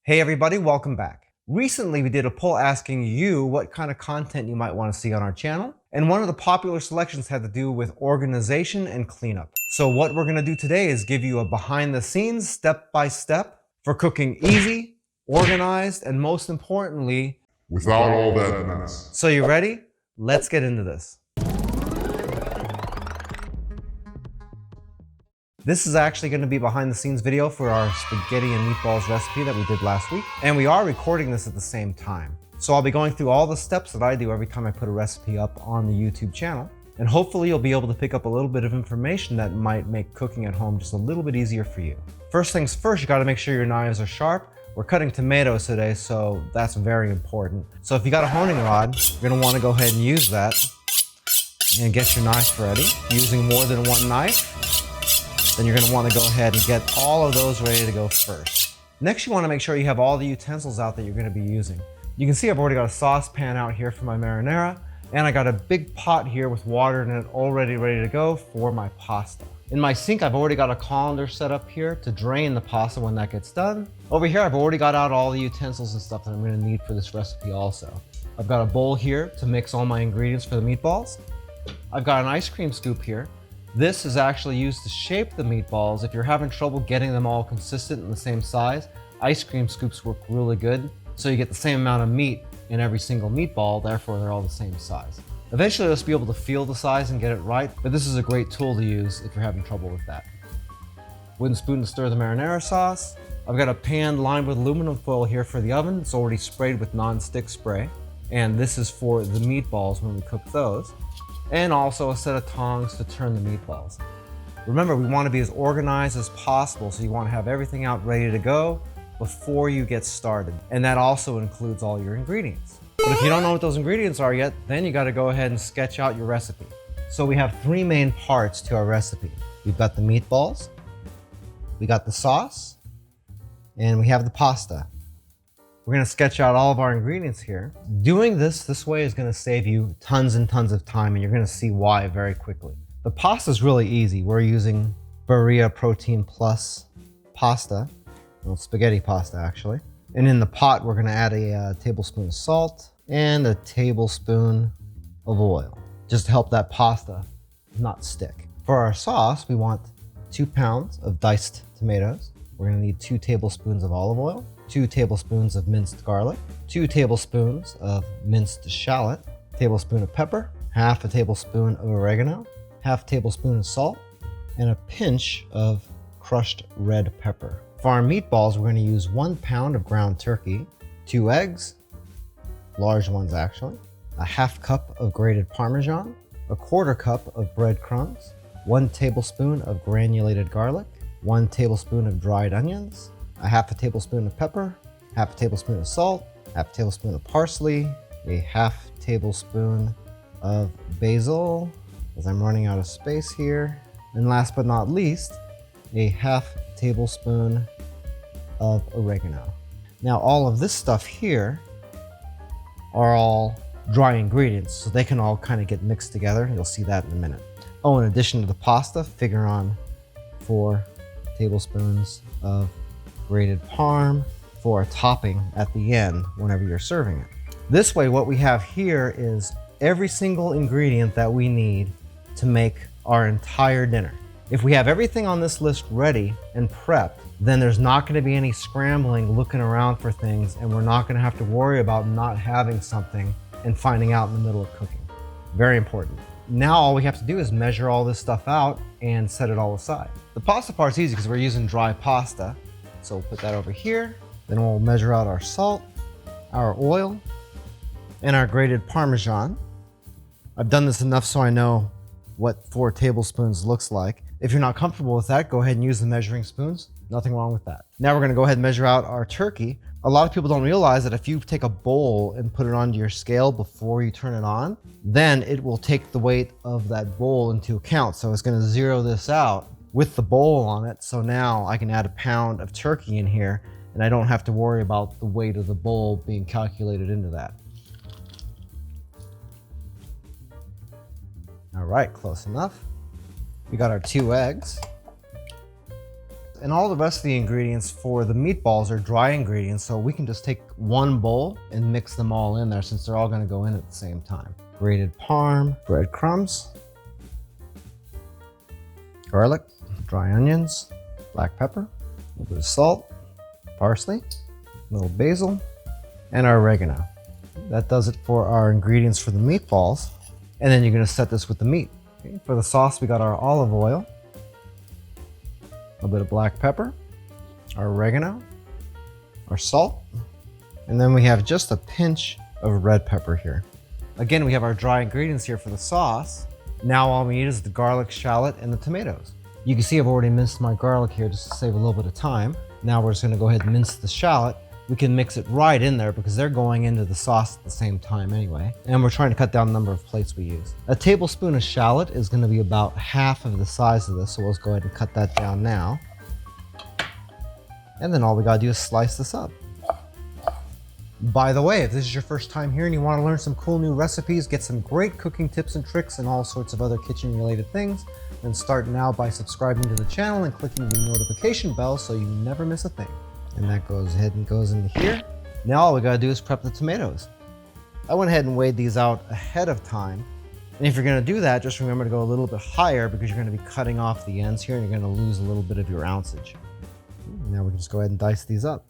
Hey everybody, welcome back. Recently we did a poll asking you what kind of content you might want to see on our channel, and one of the popular selections had to do with organization and cleanup. So what we're going to do today is give you a behind the scenes, step-by-step for cooking easy, organized, and most importantly, without all that mess. So you ready? Let's get into this. This is actually going to be behind the scenes video for our spaghetti and meatballs recipe that we did last week. And we are recording this at the same time. So I'll be going through all the steps that I do every time I put a recipe up on the YouTube channel. And hopefully you'll be able to pick up a little bit of information that might make cooking at home just a little bit easier for you. First things first, you got to make sure your knives are sharp. We're cutting tomatoes today, so that's very important. So if you got a honing rod, you're going to want to go ahead and use that and get your knife ready. Using more than one knife, then you're going to want to go ahead and get all of those ready to go first. Next, you want to make sure you have all the utensils out that you're going to be using. You can see I've already got a saucepan out here for my marinara, and I got a big pot here with water in it already ready to go for my pasta. In my sink, I've already got a colander set up here to drain the pasta when that gets done. Over here, I've already got out all the utensils and stuff that I'm going to need for this recipe also. I've got a bowl here to mix all my ingredients for the meatballs. I've got an ice cream scoop here. This is actually used to shape the meatballs. If you're having trouble getting them all consistent in the same size, ice cream scoops work really good, so you get the same amount of meat in every single meatball, therefore they're all the same size. Eventually you'll just be able to feel the size and get it right, but this is a great tool to use if you're having trouble with that. Wooden spoon to stir the marinara sauce. I've got a pan lined with aluminum foil here for the oven. It's already sprayed with non-stick spray, and this is for the meatballs when we cook those. And also a set of tongs to turn the meatballs. Remember, we want to be as organized as possible, so you want to have everything out ready to go before you get started. And that also includes all your ingredients. But if you don't know what those ingredients are yet, then you got to go ahead and sketch out your recipe. So we have three main parts to our recipe. We've got the meatballs, we got the sauce, and we have the pasta. We're going to sketch out all of our ingredients here. Doing this way is going to save you tons and tons of time, and you're going to see why very quickly. The pasta is really easy. We're using Barilla Protein Plus pasta, well, spaghetti pasta actually. And in the pot, we're going to add a tablespoon of salt and a tablespoon of oil, just to help that pasta not stick. For our sauce, we want 2 pounds of diced tomatoes. We're going to need 2 tablespoons of olive oil, 2 tablespoons of minced garlic, 2 tablespoons of minced shallot, a tablespoon of pepper, half a tablespoon of oregano, half a tablespoon of salt, and a pinch of crushed red pepper. For our meatballs, we're going to use 1 pound of ground turkey, 2 eggs, large ones actually, a half cup of grated Parmesan, a 1/4 cup of breadcrumbs, 1 tablespoon of granulated garlic, 1 tablespoon of dried onions, a half a tablespoon of pepper, half a tablespoon of salt, half a tablespoon of parsley, a half tablespoon of basil, as I'm running out of space here, and last but not least, a half tablespoon of oregano. Now all of this stuff here are all dry ingredients, so they can all kind of get mixed together. You'll see that in a minute. Oh, in addition to the pasta, figure on 4 tablespoons of grated parm for a topping at the end whenever you're serving it. This way, what we have here is every single ingredient that we need to make our entire dinner. If we have everything on this list ready and prepped, then there's not going to be any scrambling looking around for things, and we're not going to have to worry about not having something and finding out in the middle of cooking. Very important. Now all we have to do is measure all this stuff out and set it all aside. The pasta part's easy because we're using dry pasta. So we'll put that over here. Then we'll measure out our salt, our oil, and our grated Parmesan. I've done this enough so I know what 4 tablespoons looks like. If you're not comfortable with that, go ahead and use the measuring spoons. Nothing wrong with that. Now we're gonna go ahead and measure out our turkey. A lot of people don't realize that if you take a bowl and put it onto your scale before you turn it on, then it will take the weight of that bowl into account. So it's gonna zero this out with the bowl on it. So now I can add a pound of turkey in here and I don't have to worry about the weight of the bowl being calculated into that. All right, close enough. We got our 2 eggs. And all the rest of the ingredients for the meatballs are dry ingredients, so we can just take one bowl and mix them all in there since they're all gonna go in at the same time. Grated parm, breadcrumbs, garlic, dry onions, black pepper, a little bit of salt, parsley, a little basil, and our oregano. That does it for our ingredients for the meatballs. And then you're gonna set this with the meat. Okay, for the sauce, we got our olive oil, a little bit of black pepper, our oregano, our salt, and then we have just a pinch of red pepper here. Again, we have our dry ingredients here for the sauce. Now all we need is the garlic, shallot, and the tomatoes. You can see I've already minced my garlic here just to save a little bit of time. Now we're just gonna go ahead and mince the shallot. We can mix it right in there because they're going into the sauce at the same time anyway. And we're trying to cut down the number of plates we use. A tablespoon of shallot is gonna be about half of the size of this, so let's go ahead and cut that down now. And then all we gotta do is slice this up. By the way, if this is your first time here and you wanna learn some cool new recipes, get some great cooking tips and tricks and all sorts of other kitchen related things, then start now by subscribing to the channel and clicking the notification bell so you never miss a thing. And that goes ahead and goes into here. Now all we gotta do is prep the tomatoes. I went ahead and weighed these out ahead of time. And if you're gonna do that, just remember to go a little bit higher because you're gonna be cutting off the ends here and you're gonna lose a little bit of your ounceage. Now we can just go ahead and dice these up.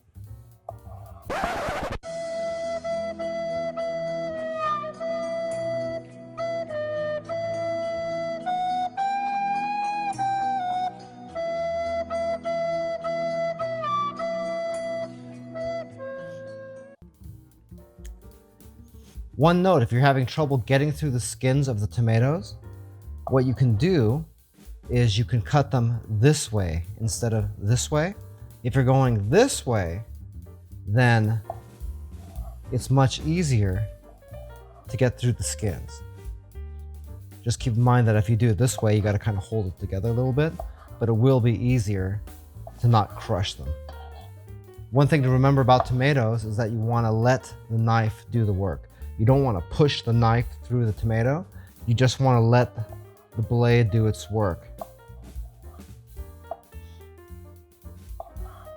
One note, if you're having trouble getting through the skins of the tomatoes, what you can do is you can cut them this way instead of this way. If you're going this way, then it's much easier to get through the skins. Just keep in mind that if you do it this way, you gotta kind of hold it together a little bit, but it will be easier to not crush them. One thing to remember about tomatoes is that you wanna let the knife do the work. You don't want to push the knife through the tomato. You just want to let the blade do its work.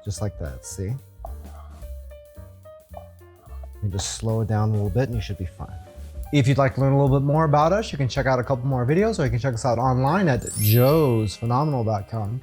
Just like that, see? You just slow it down a little bit and you should be fine. If you'd like to learn a little bit more about us, you can check out a couple more videos or you can check us out online at joesphenomenal.com.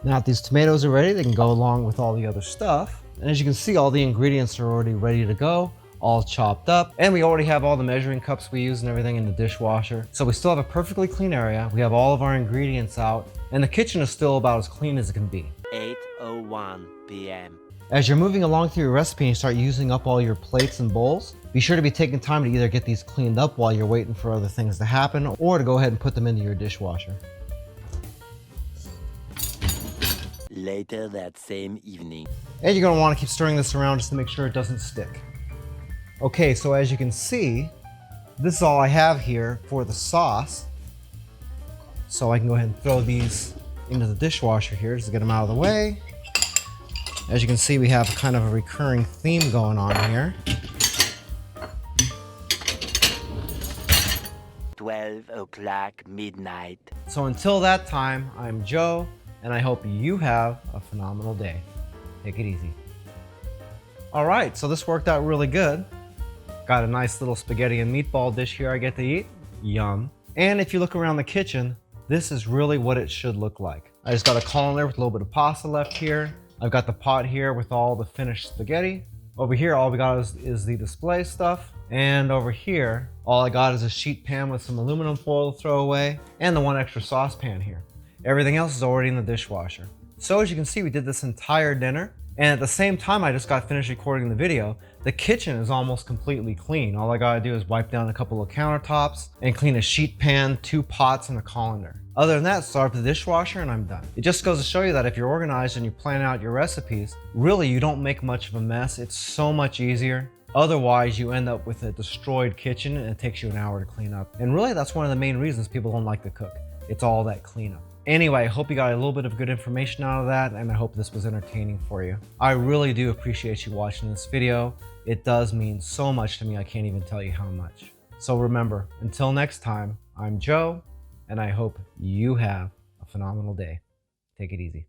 Now if these tomatoes are ready, they can go along with all the other stuff. And as you can see, all the ingredients are already ready to go, all chopped up, and we already have all the measuring cups we use and everything in the dishwasher. So we still have a perfectly clean area. We have all of our ingredients out, and the kitchen is still about as clean as it can be. 8:01 p.m. As you're moving along through your recipe and you start using up all your plates and bowls, be sure to be taking time to either get these cleaned up while you're waiting for other things to happen, or to go ahead and put them into your dishwasher. Later that same evening. And you're gonna wanna keep stirring this around just to make sure it doesn't stick. Okay, so as you can see, this is all I have here for the sauce. So I can go ahead and throw these into the dishwasher here just to get them out of the way. As you can see, we have kind of a recurring theme going on here. 12 o'clock midnight. So until that time, I'm Joe, and I hope you have a phenomenal day. Take it easy. All right, so this worked out really good. Got a nice little spaghetti and meatball dish here I get to eat. Yum. And if you look around the kitchen, this is really what it should look like. I just got a colander with a little bit of pasta left here. I've got the pot here with all the finished spaghetti. Over here, all we got is the display stuff. And over here, all I got is a sheet pan with some aluminum foil to throw away and the one extra saucepan here. Everything else is already in the dishwasher. So as you can see, we did this entire dinner. And at the same time I just got finished recording the video, the kitchen is almost completely clean. All I gotta do is wipe down a couple of countertops and clean a sheet pan, 2 pots, and a colander. Other than that, start up the dishwasher and I'm done. It just goes to show you that if you're organized and you plan out your recipes, really you don't make much of a mess. It's so much easier. Otherwise, you end up with a destroyed kitchen and it takes you an hour to clean up. And really, that's one of the main reasons people don't like to cook. It's all that cleanup. Anyway, I hope you got a little bit of good information out of that, and I hope this was entertaining for you. I really do appreciate you watching this video. It does mean so much to me, I can't even tell you how much. So remember, until next time, I'm Joe, and I hope you have a phenomenal day. Take it easy.